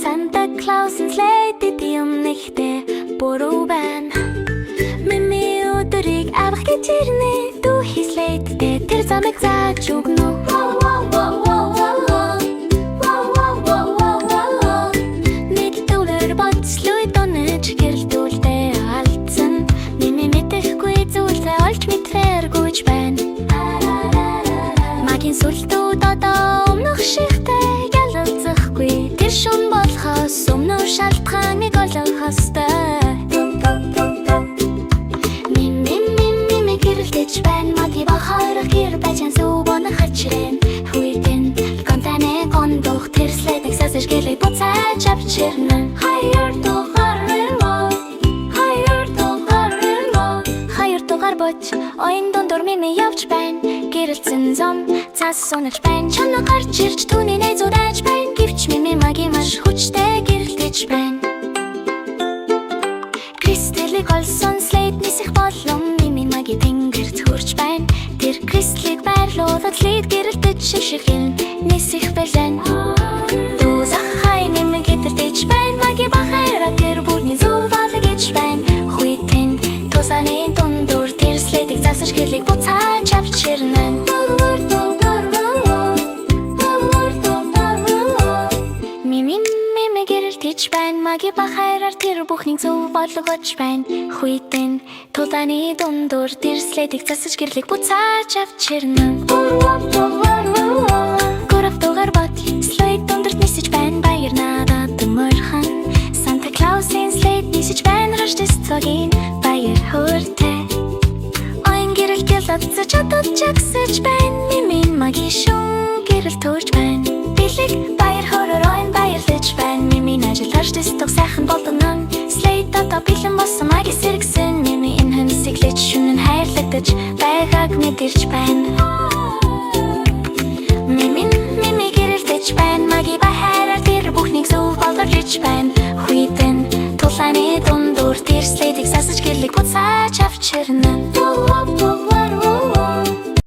Santa Claus-ын слайдд юм нэгтэй буруу байна. Миний өдрийг авах гэж ирнэ дүүхий слайдтэй тэр замыг зааж өгнө. Нийтлүүлэр боцлоо донож гэрэлтүүлдэ алдсан. Миний мэдэхгүй зүйлсээ олж мэдвэргүйж байна. Магийн сүлтүүд одоо өмнөх шигтэй ялалцахгүй. Тэр шун болохоос өмнө шалтгааныг олох ёстой. Гэрэлтэж байна маги бахарах гэр бачан сүүбонх хачрэн хүйтэн контане кондох тэр слайдыг сасаж гэлээ буцааж авчирнэ. Хоёр дугаар боч оин дундуур миний явж байна. Гэрэлцэн зам цаас сонирч байна. Чанаа гарч ирж түүний найзууд айж байна. Гэвч миний маги маш хүчтэй гэрэлтэж байна. Кристаллыг олсон слайд нисэх болон маги тэнгэрт хурж байна. Тэр кристаллыг байрлуулад лид гэрэлтэж шившигэн нисэх бэлэн. Дүүзах хай нэмэг гэрэлтэж байна. Маги бахайра тэр бүрний зүв болгож байна. Хүйтэн тусаны дундуур тэр слайдыг засаж гэлийг буцааж авчирнэ. Гэрэлтэж байна. Маги бахайраар тэр бүхнийг зөв болгож байна. Хүйтэн тулааны дундуур тэр слайдыг засаж гэрлийг буцааж авчирнэ. Гурав дугаар бот слайд дундурт нисэж байна. Баяр надад мөрхөн Санта Клаусын слайд нисэж байна. Рождествогийн баяр хүртэ оин гэрэлт ялцаж чадад чагсаж байна. Мимин маги шун гэрэлт төрж байна. Бэлэг баяр хороор оин баярлаж байна. Мимин ажил Рождествог сайхан болгоно. Слайд одоо бэлэн болсон маги сэргсэн. Мими энэ хэмсэглэж шүнэн хайрлагдаж байгааг мэдэрч байна. Мими гэрэлтэж байна. Маги бахайраар тэр бүхнийг зөв болгож байна. Хүйтэн тулааны дундуур тэр слайдыг сасаж гэрлийг буцааж авчирнэ.